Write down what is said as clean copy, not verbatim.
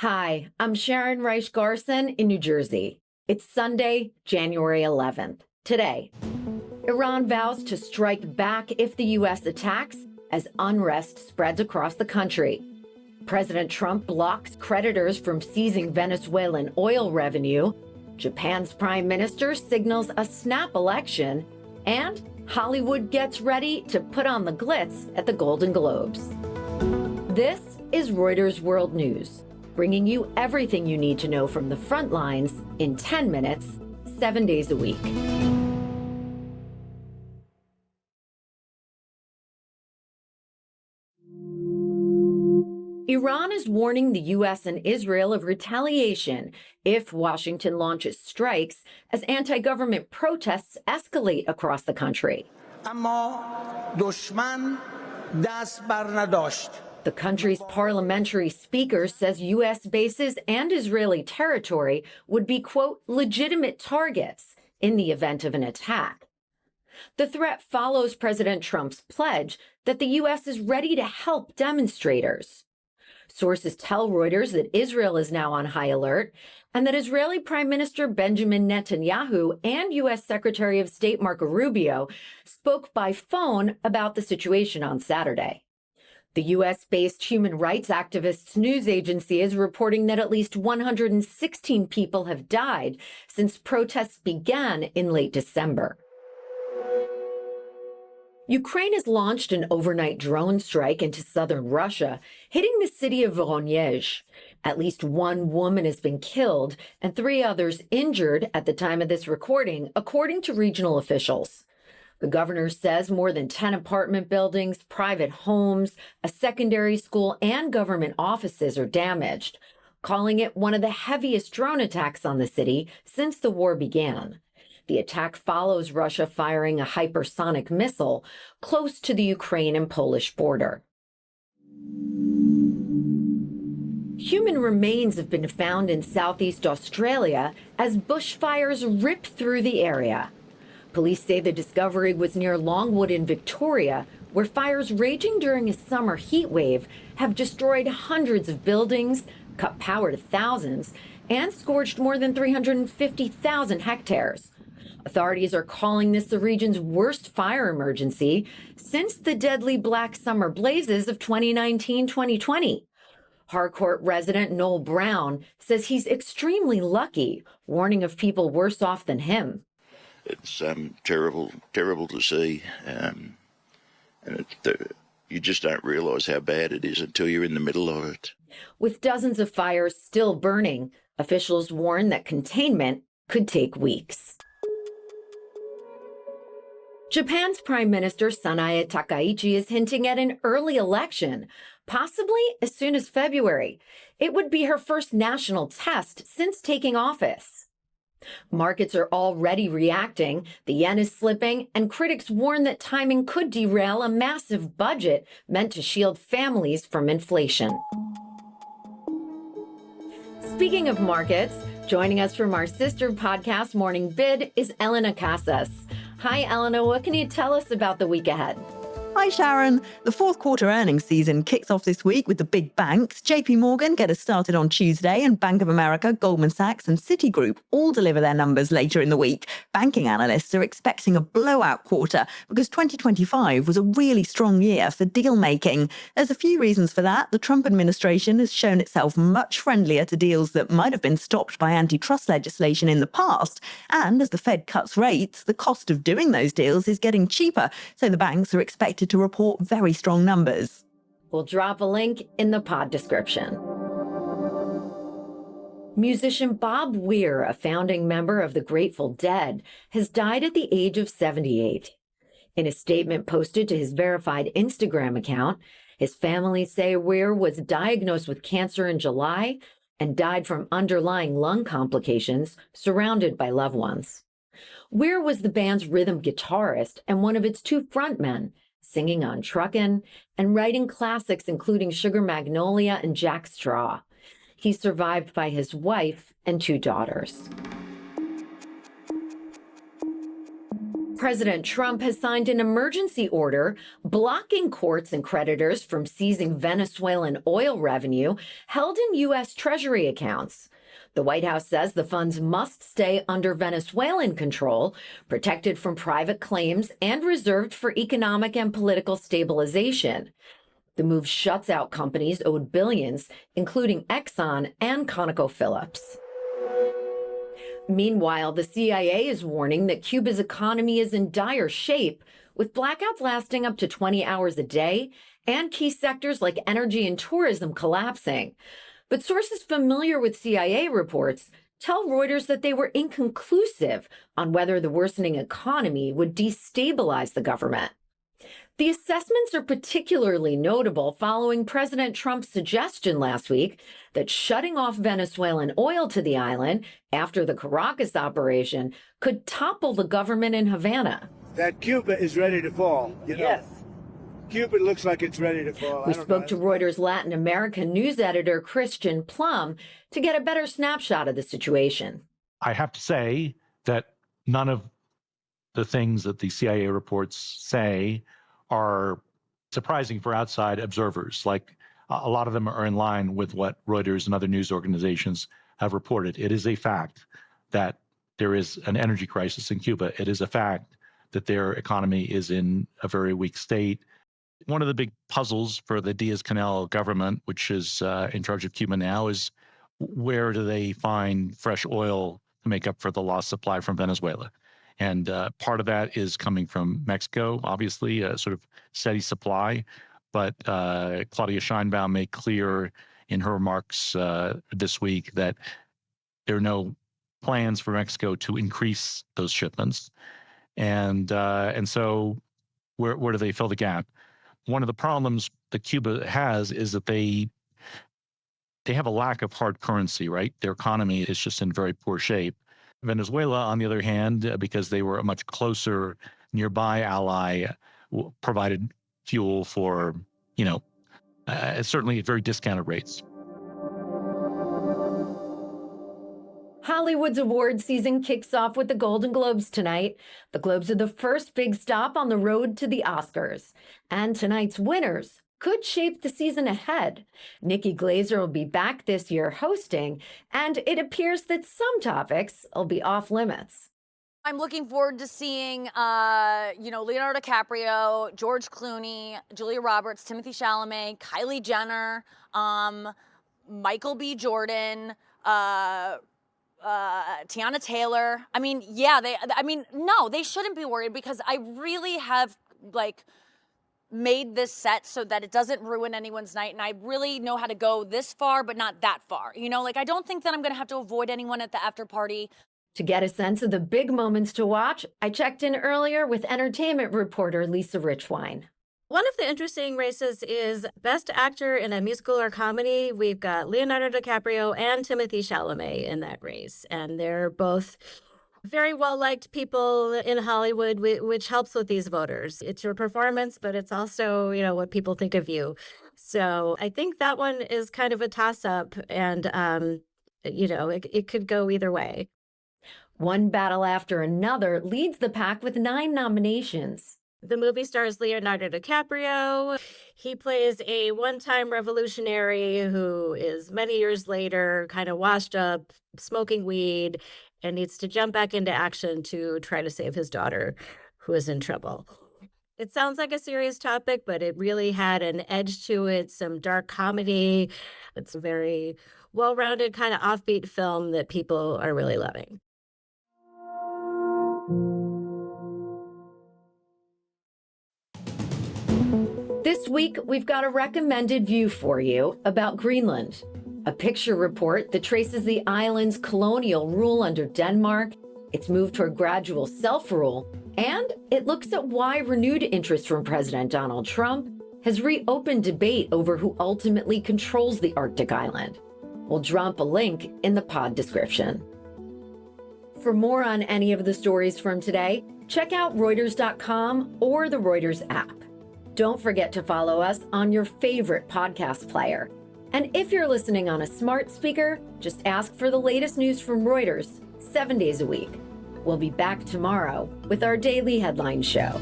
Hi, I'm Sharon Reich Garson in New Jersey. It's Sunday, January 11th. Today, Iran vows to strike back if the U.S. attacks as unrest spreads across the country. President Trump blocks creditors from seizing Venezuelan oil revenue. Japan's prime minister signals a snap election. And Hollywood gets ready to put on the glitz at the Golden Globes. This is Reuters World News, bringing you everything you need to know from the front lines in 10 minutes, 7 days a week. Iran is warning the U.S. and Israel of retaliation if Washington launches strikes as anti-government protests escalate across the country. The country's parliamentary speaker says U.S. bases and Israeli territory would be, quote, legitimate targets in the event of an attack. The threat follows President Trump's pledge that the U.S. is ready to help demonstrators. Sources tell Reuters that Israel is now on high alert and that Israeli Prime Minister Benjamin Netanyahu and U.S. Secretary of State Marco Rubio spoke by phone about the situation on Saturday. The U.S.-based human rights activists news agency is reporting that at least 116 people have died since protests began in late December. Ukraine has launched an overnight drone strike into southern Russia, hitting the city of Voronezh. At least one woman has been killed and 3 others injured at the time of this recording, according to regional officials. The governor says more than 10 apartment buildings, private homes, a secondary school, and government offices are damaged, calling it one of the heaviest drone attacks on the city since the war began. The attack follows Russia firing a hypersonic missile close to the Ukraine and Polish border. Human remains have been found in southeast Australia as bushfires rip through the area. Police say the discovery was near Longwood in Victoria, where fires raging during a summer heat wave have destroyed hundreds of buildings, cut power to thousands, and scorched more than 350,000 hectares. Authorities are calling this the region's worst fire emergency since the deadly black summer blazes of 2019-2020. Harcourt resident Noel Brown says he's extremely lucky, warning of people worse off than him. It's terrible to see, and you just don't realize how bad it is until you're in the middle of it. With dozens of fires still burning, officials warn that containment could take weeks. Japan's Prime Minister Sanae Takaichi is hinting at an early election, possibly as soon as February. It would be her first national test since taking office. Markets are already reacting, the yen is slipping, and critics warn that timing could derail a massive budget meant to shield families from inflation. Speaking of markets, joining us from our sister podcast, Morning Bid, is Elena Casas. Hi, Elena. What can you tell us about the week ahead? Hi, Sharon. The fourth quarter earnings season kicks off this week with the big banks. JP Morgan get us started on Tuesday, and Bank of America, Goldman Sachs and Citigroup all deliver their numbers later in the week. Banking analysts are expecting a blowout quarter because 2025 was a really strong year for deal making. There's a few reasons for that. The Trump administration has shown itself much friendlier to deals that might have been stopped by antitrust legislation in the past. And as the Fed cuts rates, the cost of doing those deals is getting cheaper. So the banks are expected to report very strong numbers. We'll drop a link in the pod description. Musician Bob Weir, a founding member of the Grateful Dead, has died at the age of 78. In a statement posted to his verified Instagram account, his family say Weir was diagnosed with cancer in July and died from underlying lung complications, surrounded by loved ones. Weir was the band's rhythm guitarist and one of its 2 frontmen, singing on Truckin' and writing classics including Sugar Magnolia and Jack Straw. He's survived by his wife and 2 daughters. President Trump has signed an emergency order blocking courts and creditors from seizing Venezuelan oil revenue held in U.S. Treasury accounts. The White House says the funds must stay under Venezuelan control, protected from private claims, and reserved for economic and political stabilization. The move shuts out companies owed billions, including Exxon and ConocoPhillips. Meanwhile, the CIA is warning that Cuba's economy is in dire shape, with blackouts lasting up to 20 hours a day and key sectors like energy and tourism collapsing. But sources familiar with CIA reports tell Reuters that they were inconclusive on whether the worsening economy would destabilize the government. The assessments are particularly notable following President Trump's suggestion last week that shutting off Venezuelan oil to the island after the Caracas operation could topple the government in Havana. That Cuba is ready to fall. Yes. Cuba looks like it's ready to fall. We spoke to Reuters Latin American news editor Christian Plum to get a better snapshot of the situation. I have to say that none of the things that the CIA reports say are surprising for outside observers. Like a lot of them are in line with what Reuters and other news organizations have reported. It is a fact that there is an energy crisis in Cuba. It is a fact that their economy is in a very weak state. One of the big puzzles for the Diaz-Canel government, which is in charge of Cuba now, is where do they find fresh oil to make up for the lost supply from Venezuela? And part of that is coming from Mexico, obviously, a sort of steady supply. But Claudia Sheinbaum made clear in her remarks this week that there are no plans for Mexico to increase those shipments. And so where do they fill the gap? One of the problems that Cuba has is that they have a lack of hard currency, right? Their economy is just in very poor shape. Venezuela, on the other hand, because they were a much closer nearby ally, provided fuel for, certainly at very discounted rates. Hollywood's award season kicks off with the Golden Globes tonight. The Globes are the first big stop on the road to the Oscars. And tonight's winners could shape the season ahead. Nikki Glaser will be back this year hosting, and it appears that some topics will be off limits. I'm looking forward to seeing, Leonardo DiCaprio, George Clooney, Julia Roberts, Timothy Chalamet, Kylie Jenner, Michael B. Jordan, Tiana Taylor. They shouldn't be worried because I really have, made this set so that it doesn't ruin anyone's night. And I really know how to go this far, but not that far. I don't think that I'm going to have to avoid anyone at the after party. To get a sense of the big moments to watch, I checked in earlier with entertainment reporter Lisa Richwine. One of the interesting races is Best Actor in a Musical or Comedy. We've got Leonardo DiCaprio and Timothy Chalamet in that race. And they're both very well-liked people in Hollywood, which helps with these voters. It's your performance, but it's also, what people think of you. So I think that one is kind of a toss-up, and, it could go either way. One battle after another leads the pack with 9 nominations. The movie stars Leonardo DiCaprio. He plays a one-time revolutionary who is many years later kind of washed up, smoking weed, and needs to jump back into action to try to save his daughter, who is in trouble. It sounds like a serious topic, but it really had an edge to it, some dark comedy. It's a very well-rounded kind of offbeat film that people are really loving. This week, we've got a recommended view for you about Greenland. A picture report that traces the island's colonial rule under Denmark, its move toward gradual self-rule, and it looks at why renewed interest from President Donald Trump has reopened debate over who ultimately controls the Arctic island. We'll drop a link in the pod description. For more on any of the stories from today, check out Reuters.com or the Reuters app. Don't forget to follow us on your favorite podcast player. And if you're listening on a smart speaker, just ask for the latest news from Reuters 7 days a week. We'll be back tomorrow with our daily headline show.